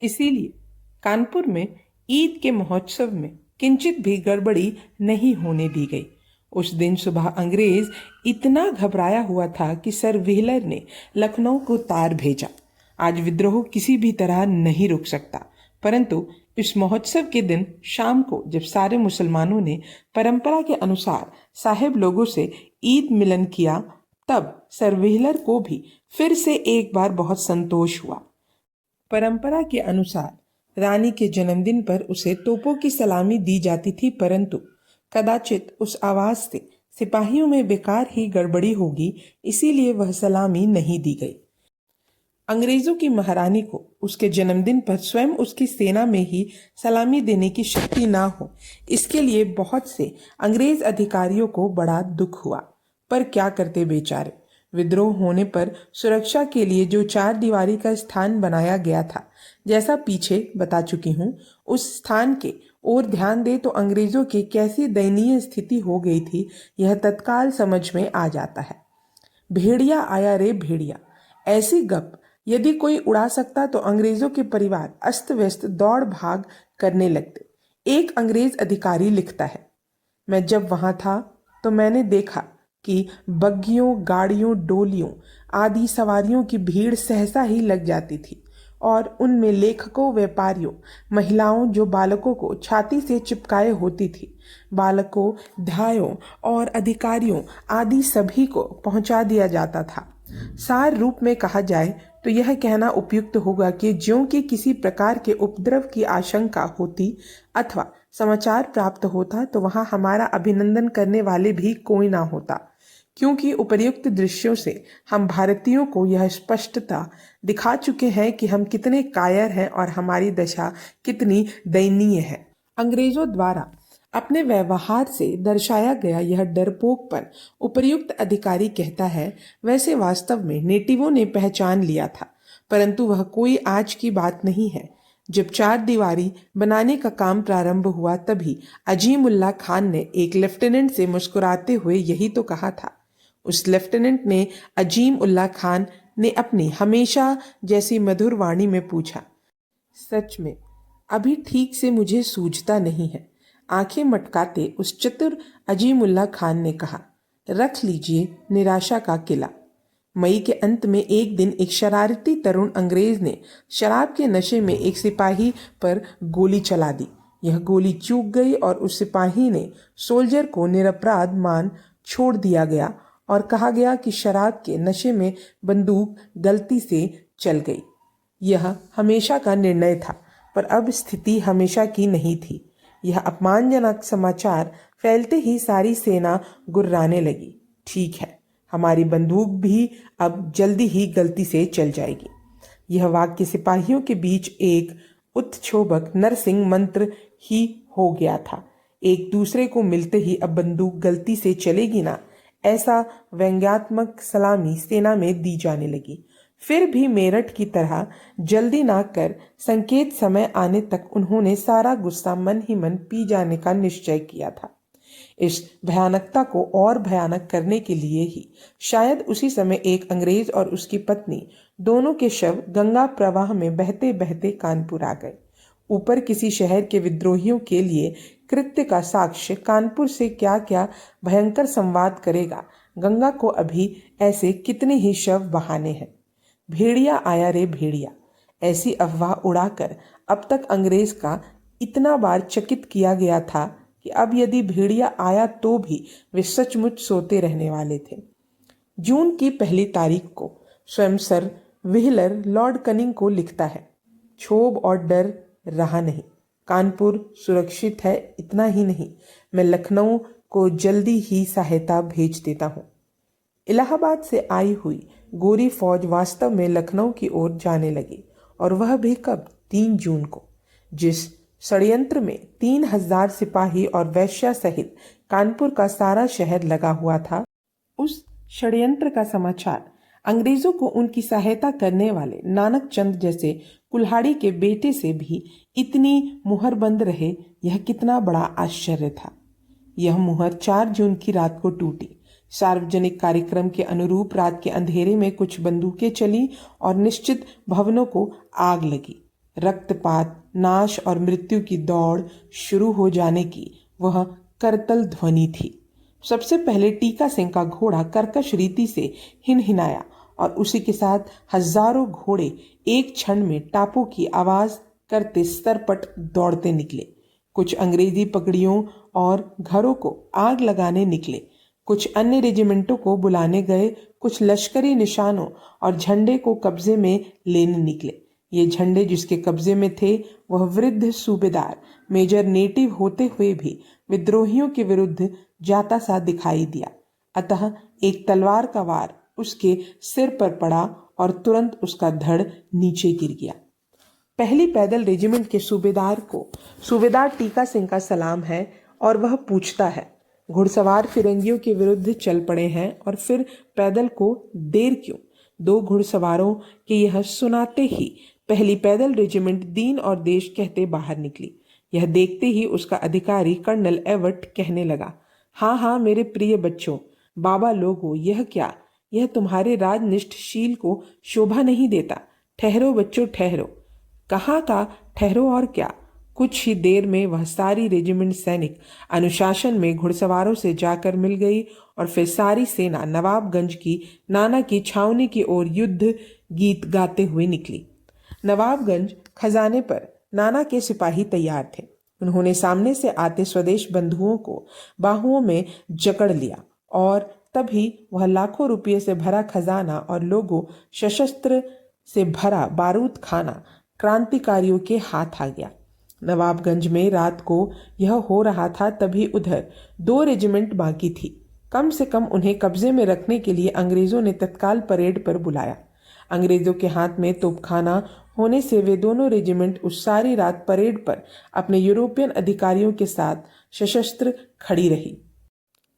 इसीलिए कानपुर में ईद के महोत्सव में किंचित भी गड़बड़ी नहीं होने दी गई। उस दिन सुबह अंग्रेज इतना घबराया हुआ था कि सर व्हीलर ने लखनऊ को तार भेजा। आज विद्रोह किसी भी तरह नहीं रुक सकता। परंतु इस महोत्सव के दिन शाम को जब सारे मुसलमानों ने परंपरा के अनुसार साहेब लोगों से ईद मिलन किया, तब सर व्हीलर को भी फिर से एक बार बहुत संतोष हुआ। परंपरा के अनुसार रानी के जन्मदिन पर उसे तोपों की सलामी दी जाती थी, परंतु कदाचित उस आवाज से सिपाहियों में बेकार ही गड़बड़ी होगी, इसीलिए वह सलामी नहीं दी गई। अंग्रेजों की महारानी को उसके जन्मदिन पर स्वयं उसकी सेना में ही सलामी देने की शक्ति ना हो, इसके लिए बहुत से अंग्रेज अधिकारियों को बड़ा दुख हुआ। पर क्या करते बेचारे। विद्रोह होने पर सुरक्षा के लिए जो चार दीवारी का स्थान बनाया गया था, जैसा पीछे बता चुकी हूँ, उस स्थान के ओर ध्यान दे तो अंग्रेजों की कैसी दयनीय स्थिति हो गई थी, यह तत्काल समझ में आ जाता है। भेड़िया आया रे भेड़िया, ऐसी गप यदि कोई उड़ा सकता तो अंग्रेजों के परिवार अस्त व्यस्त दौड़ भाग करने लगते। एक अंग्रेज अधिकारी लिखता है, मैं जब वहां था तो मैंने देखा कि बग्गियों, गाड़ियों, डोलियों आदि सवारियों की भीड़ सहसा ही लग जाती थी और उनमें लेखकों, व्यापारियों, महिलाओं जो बालकों को छाती से चिपकाए होती थी, बालकों, ध्यायों और अधिकारियों आदि सभी को पहुंचा दिया जाता था। सार रूप में कहा जाए तो यह कहना उपयुक्त होगा कि ज्यों कि किसी प्रकार के उपद्रव की आशंका होती अथवा समाचार प्राप्त होता तो वहां हमारा अभिनंदन करने वाले भी कोई ना होता, क्योंकि उपर्युक्त दृश्यों से हम भारतीयों को यह स्पष्टता दिखा चुके हैं कि हम कितने कायर हैं और हमारी दशा कितनी दयनीय है। अंग्रेजों द्वारा अपने व्यवहार से दर्शाया गया यह डरपोकपन उपर्युक्त अधिकारी कहता है, वैसे वास्तव में नेटिवों ने पहचान लिया था, परंतु वह कोई आज की बात नहीं है। जब चार दीवारी बनाने का काम प्रारंभ हुआ तभी अजीम उल्ला खान ने एक लेफ्टिनेंट से मुस्कुराते हुए यही तो कहा था। उस लेफ्टिनेंट ने अजीम उल्ला खान ने अपनी हमेशा जैसी मधुर वाणी में पूछा, सच में अभी ठीक से मुझे सूझता नहीं है। आंखें मटकाते उस चतुर अजीमुल्ला खान ने कहा, रख लीजिए निराशा का किला। मई के अंत में एक दिन एक शरारती तरुण अंग्रेज ने शराब के नशे में एक सिपाही पर गोली चला दी। यह गोली चूक गई और उस सिपाही ने सोल्जर को निरपराध मान छोड़ दिया गया और कहा गया कि शराब के नशे में बंदूक गलती से चल गई। यह हमेशा का निर्णय था, पर अब स्थिति हमेशा की नहीं थी। यह अपमानजनक समाचार फैलते ही सारी सेना गुर्राने लगी। ठीक है, हमारी बंदूक भी अब जल्दी ही गलती से चल जाएगी। यह वाक्य सिपाहियों के बीच एक उत्क्षोभक नरसिंह मंत्र ही हो गया था। एक दूसरे को मिलते ही अब बंदूक गलती से चलेगी ना, ऐसा व्यंग्यात्मक सलामी सेना में दी जाने लगी। फिर भी मेरठ की तरह जल्दी ना कर संकेत समय आने तक उन्होंने सारा गुस्सा मन ही मन पी जाने का निश्चय किया था। इस भयानकता को और भयानक करने के लिए ही शायद उसी समय एक अंग्रेज और उसकी पत्नी दोनों के शव गंगा प्रवाह में बहते बहते कानपुर आ गए। ऊपर किसी शहर के विद्रोहियों के लिए कृत्य का साक्ष्य कानपुर से क्या क्या भयंकर संवाद करेगा। गंगा को अभी ऐसे कितने ही शव बहाने हैं। भेड़िया आया रे भेड़िया, ऐसी अफवाह उड़ाकर अब तक अंग्रेज का इतना बार चकित किया गया था कि अब यदि भेड़िया आया तो भी वे सचमुच सोते रहने वाले थे। जून की पहली तारीख को स्वयं सर व्हीलर लॉर्ड कनिंग को लिखता है, क्षोभ और डर रहा नहीं, कानपुर सुरक्षित है। इतना ही नहीं, मैं लखनऊ को जल्दी ही सहायता भेज देता हूँ। इलाहाबाद से आई हुई गोरी फौज वास्तव में लखनऊ की ओर जाने लगी, और वह भी कब? 3 जून को। जिस षड्यंत्र में 3000 सिपाही और वैश्या सहित कानपुर का सारा शहर लगा हुआ था, उस षड्यंत्र का समाचार अंग्रेजों को उनकी सहायता करने वाले नानक चंद जैसे कुल्हाड़ी के बेटे से भी इतनी मुहरबंद रहे, यह कितना बड़ा आश्चर्य था। यह मुहर 4 जून की रात को टूटी। सार्वजनिक कार्यक्रम के अनुरूप रात के अंधेरे में कुछ बंदूकें चली और निश्चित भवनों को आग लगी। रक्तपात, नाश और मृत्यु की दौड़ शुरू हो जाने की वह करतल ध्वनि थी। सबसे पहले टीका सिंह का घोड़ा कर्कश रीति से हिनहिनाया और उसी के साथ हजारों घोड़े एक क्षण में टापों की आवाज करते सरपट दौड़ते निकले। कुछ अंग्रेजी पगड़ियों और घरों को आग लगाने निकले, कुछ अन्य रेजिमेंटों को बुलाने गए, कुछ लश्करी निशानों और झंडे को कब्जे में लेने निकले। ये झंडे जिसके कब्जे में थे वह वृद्ध सूबेदार मेजर नेटिव होते हुए भी विद्रोहियों के विरुद्ध जाता सा दिखाई दिया। अतः एक तलवार का वार उसके सिर पर पड़ा और तुरंत उसका धड़ नीचे गिर गया। पहली पैदल रेजिमेंट के सूबेदार को सूबेदार टीका सिंह का सलाम है और वह पूछता है, घुड़सवार फिरंगियों के विरुद्ध चल पड़े हैं और फिर पैदल को देर क्यों? दो घुड़सवारों के यह सुनाते ही पहली पैदल रेजिमेंट दीन और देश कहते बाहर निकली। यह देखते ही उसका अधिकारी कर्नल एवर्ट कहने लगा, हाँ हाँ मेरे प्रिय बच्चों, बाबा लोगों, यह क्या? यह तुम्हारे राजनिष्ठ शील को शोभा नहीं देता। ठहरो बच्चों, ठहरो। कहाँ का ठहरो और क्या? कुछ ही देर में वह सारी रेजिमेंट सैनिक अनुशासन में घुड़सवारों से जाकर मिल गई और फिर सारी सेना नवाबगंज की नाना की छावनी की ओर युद्ध गीत गाते हुए निकली। नवाबगंज खजाने पर नाना के सिपाही तैयार थे। उन्होंने सामने से आते स्वदेश बंधुओं को बाहुओं में जकड़ लिया और तभी वह लाखों रुपये से भरा खजाना और लोगों सशस्त्र से भरा बारूद खाना क्रांतिकारियों के हाथ आ गया। नवाबगंज में रात को यह हो रहा था, तभी उधर 2 रेजिमेंट बाकी थी। कम से कम उन्हें कब्जे में रखने के लिए अंग्रेजों ने तत्काल परेड पर बुलाया। अंग्रेजों के हाथ में तोपखाना होने से वे दोनों रेजिमेंट उस सारी रात परेड पर अपने यूरोपियन अधिकारियों के साथ सशस्त्र खड़ी रही।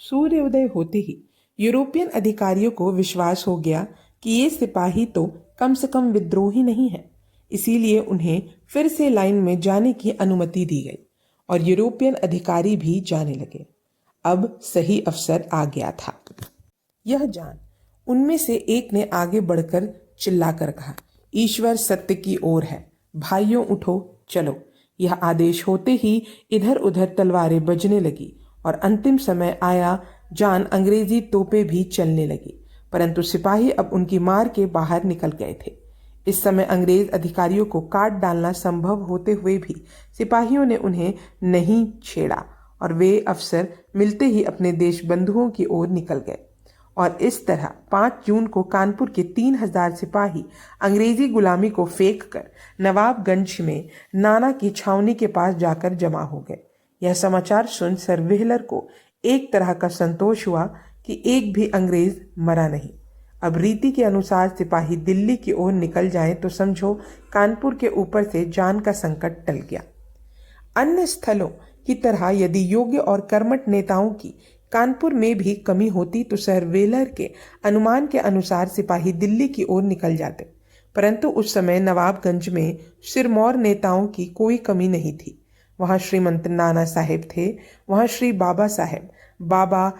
सूर्योदय होते ही यूरोपियन अधिकारियों को विश्वास हो गया कि ये सिपाही तो कम से कम विद्रोही नहीं है, इसीलिए उन्हें फिर से लाइन में जाने की अनुमति दी गई और यूरोपियन अधिकारी भी जाने लगे। अब सही अवसर आ गया था। यह जान उनमें से एक ने आगे बढ़कर चिल्लाकर कहा, ईश्वर सत्य की ओर है, भाइयों उठो चलो। यह आदेश होते ही इधर उधर तलवारें बजने लगी और अंतिम समय आया जान अंग्रेजी तोपें भी चलने लगी, परंतु सिपाही अब उनकी मार के बाहर निकल गए थे। इस समय अंग्रेज अधिकारियों को काट डालना संभव होते हुए भी सिपाहियों ने उन्हें नहीं छेड़ा और वे अवसर मिलते ही अपने देश बंधुओं की ओर निकल गए। और इस तरह 5 जून को कानपुर के 3000 सिपाही अंग्रेजी गुलामी को फेंक कर नवाबगंज में नाना की छावनी के पास जाकर जमा हो गए। यह समाचार सुन सर व्हीलर को एक तरह का संतोष हुआ कि एक भी अंग्रेज मरा नहीं। अब रीति के अनुसार सिपाही दिल्ली की ओर निकल जाएं तो समझो कानपुर के ऊपर से जान का संकट टल गया। अन्य स्थलों की तरह यदि योग्य और कर्मठ नेताओं की कानपुर में भी कमी होती तो सर व्हीलर के अनुमान के अनुसार सिपाही दिल्ली की ओर निकल जाते, परंतु उस समय नवाबगंज में सिरमौर नेताओं की कोई कमी नहीं थी। वहाँ श्रीमंत नाना साहेब थे, वहाँ श्री बाबा साहेब बाबा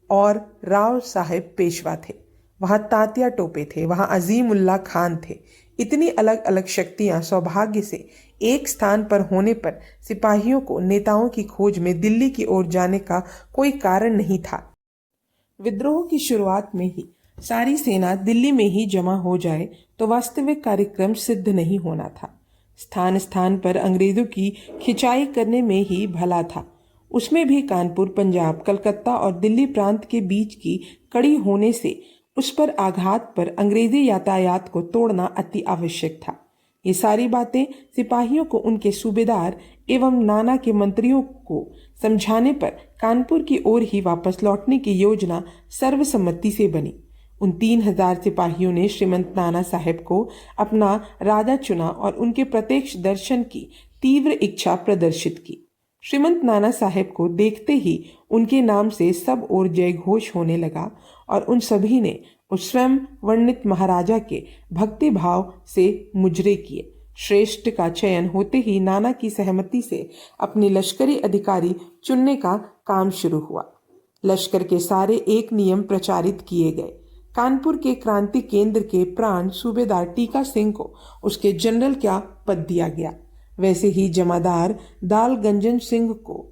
और राव साहेब पेशवा थे, वहाँ तात्या टोपे थे, वहाँ अजीम उल्लाह खान थे। इतनी अलग अलग शक्तियां सौभाग्य से एक स्थान पर होने पर सिपाहियों को नेताओं की खोज में दिल्ली की ओर जाने का कोई कारण नहीं था। विद्रोह की शुरुआत में ही सारी सेना दिल्ली में ही जमा हो जाए तो वास्तविक कार्यक्रम सिद्ध नहीं होना था। स्थान स्थान पर अंग्रेजों की खिंचाई करने में ही भला था। उसमें भी कानपुर, पंजाब, कलकत्ता और दिल्ली प्रांत के बीच की कड़ी होने से उस पर आघात पर अंग्रेजी यातायात को तोड़ना अति आवश्यक था। ये सारी बातें सिपाहियों को उनके सूबेदार एवं नाना के मंत्रियों को समझाने पर कानपुर की ओर ही वापस लौटने की योजना सर्वसम्मति से बनी। उन 3000 सिपाहियों ने श्रीमंत नाना साहेब को अपना राजा चुना और उनके प्रत्यक्ष दर्शन की तीव्र इच्छा प्रदर्शित की। श्रीमंत नाना साहेब को देखते ही उनके नाम से सब ओर जय घोष होने लगा और उन सभी ने उस स्वयं वर्णित महाराजा के भक्ति भाव से मुजरे किए। श्रेष्ठ का चयन होते ही नाना की सहमति से अपने लश्करी अधिकारी चुनने का काम शुरू हुआ। लश्कर के सारे एक नियम प्रचारित किए गए। कानपुर के क्रांति केंद्र के प्राण सूबेदार टीका सिंह को उसके जनरल का पद दिया गया। वैसे ही जमादार दाल गंजन सिंह को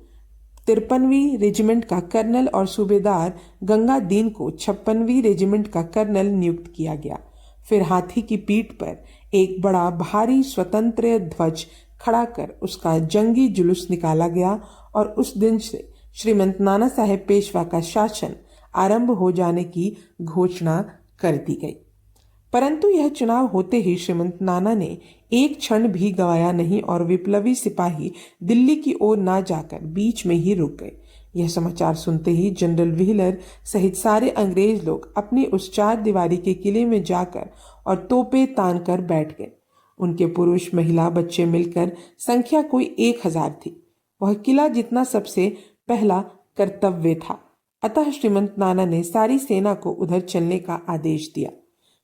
53वीं रेजिमेंट का कर्नल और सूबेदार गंगादीन को 56वीं रेजिमेंट का कर्नल नियुक्त किया गया। फिर हाथी की पीठ पर एक बड़ा भारी स्वतंत्र ध्वज खड़ा कर उसका जंगी जुलूस निकाला गया और उस दिन से श्रीमंत नाना साहेब पेशवा का शासन आरंभ हो जाने की घोषणा कर दी गई। परंतु यह चुनाव होते ही श्रीमंत नाना ने एक क्षण भी गवाया नहीं और विप्लवी सिपाही दिल्ली की ओर ना जाकर बीच में ही रुक गए। यह समाचार सुनते ही जनरल व्हीलर सहित सारे अंग्रेज लोग अपनी उस 4 दीवारी के किले में जाकर और तोपे तान कर बैठ गए। उनके पुरुष महिला बच्चे मिलकर संख्या कोई 1000 थी। वह किला जीतना सबसे पहला कर्तव्य था। अतः श्रीमंत नाना ने सारी सेना को उधर चलने का आदेश दिया।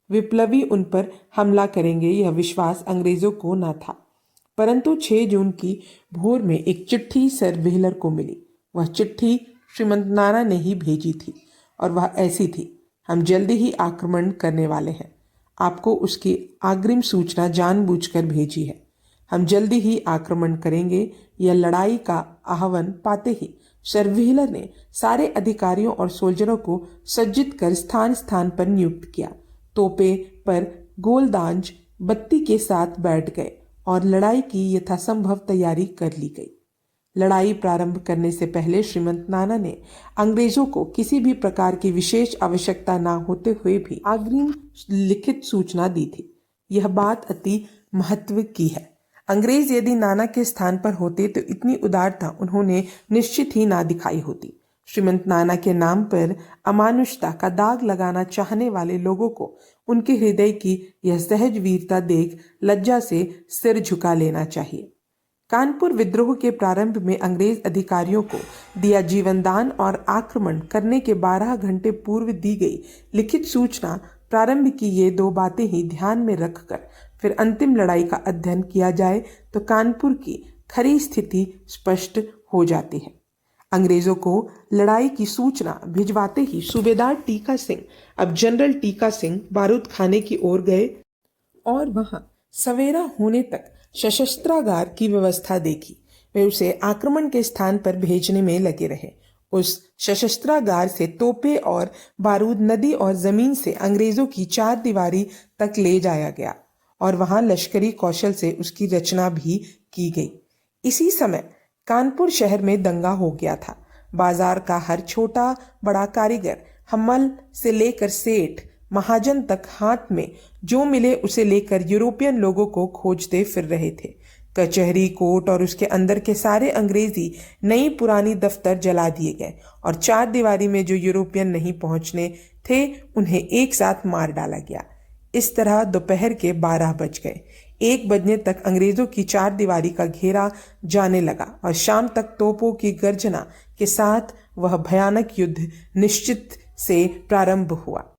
विप्लवी उन पर हमला करेंगे यह विश्वास अंग्रेजों को न था। परंतु 6 जून की भोर में एक चिट्ठी सर व्हीलर को मिली। वह चिट्ठी श्रीमंत नाना ने ही भेजी थी और वह ऐसी थी: हम जल्दी ही आक्रमण करने वाले हैं। आपको उसकी अग्रिम सूचना जानबूझकर भेजी है। हम जल्दी ही आक्रमण करेंगे। यह लड़ाई का आह्वान पाते ही सर व्हीलर ने सारे अधिकारियों और सोल्जरों को सज्जित कर स्थान स्थान पर नियुक्त किया। तोपे पर गोलदाज बत्ती के साथ बैठ गए और लड़ाई की यथासंभव तैयारी कर ली गई। लड़ाई प्रारंभ करने से पहले श्रीमंत नाना ने अंग्रेजों को किसी भी प्रकार की विशेष आवश्यकता न होते हुए भी अग्रिम लिखित सूचना दी थी। यह बात अति महत्व की है। अंग्रेज यदि नाना के स्थान पर होते तो इतनी उदारता उन्होंने निश्चित ही ना दिखाई होती। श्रीमंत नाना के नाम पर अमानुषता का दाग लगाना चाहने वाले लोगों को उनके हृदय की यह सहज वीरता देख लज्जा से सिर झुका लेना चाहिए। कानपुर विद्रोह के प्रारंभ में अंग्रेज अधिकारियों को दिया जीवनदान और आक्रमण करने के 12 घंटे पूर्व दी गई लिखित सूचना प्रारंभ की ये 2 बातें ही ध्यान में रखकर फिर अंतिम लड़ाई का अध्ययन किया जाए तो कानपुर की खरी स्थिति स्पष्ट हो जाती है। अंग्रेजों को लड़ाई की सूचना भिजवाते ही सूबेदार टीका सिंह अब जनरल टीका सिंह बारूद खाने की ओर गए और वहां सवेरा होने तक सशस्त्रागार की व्यवस्था देखी। वे उसे आक्रमण के स्थान पर भेजने में लगे रहे। उस सशस्त्रागार से तोपे और बारूद नदी और जमीन से अंग्रेजों की 4 दीवारी तक ले जाया गया और वहां लश्करी कौशल से उसकी रचना भी की गई। इसी समय कानपुर शहर में दंगा हो गया था। बाजार का हर छोटा बड़ा कारीगर हम्मल से लेकर सेठ महाजन तक हाथ में जो मिले उसे लेकर यूरोपियन लोगों को खोजते फिर रहे थे। कचहरी कोर्ट और उसके अंदर के सारे अंग्रेजी नई पुरानी दफ्तर जला दिए गए और 4 दीवारी में जो यूरोपियन नहीं पहुंचने थे उन्हें एक साथ मार डाला गया। इस तरह दोपहर के 12 बज गए। 1 बजने तक अंग्रेजों की 4 दीवारी का घेरा जाने लगा और शाम तक तोपों की गर्जना के साथ वह भयानक युद्ध निश्चित से प्रारंभ हुआ।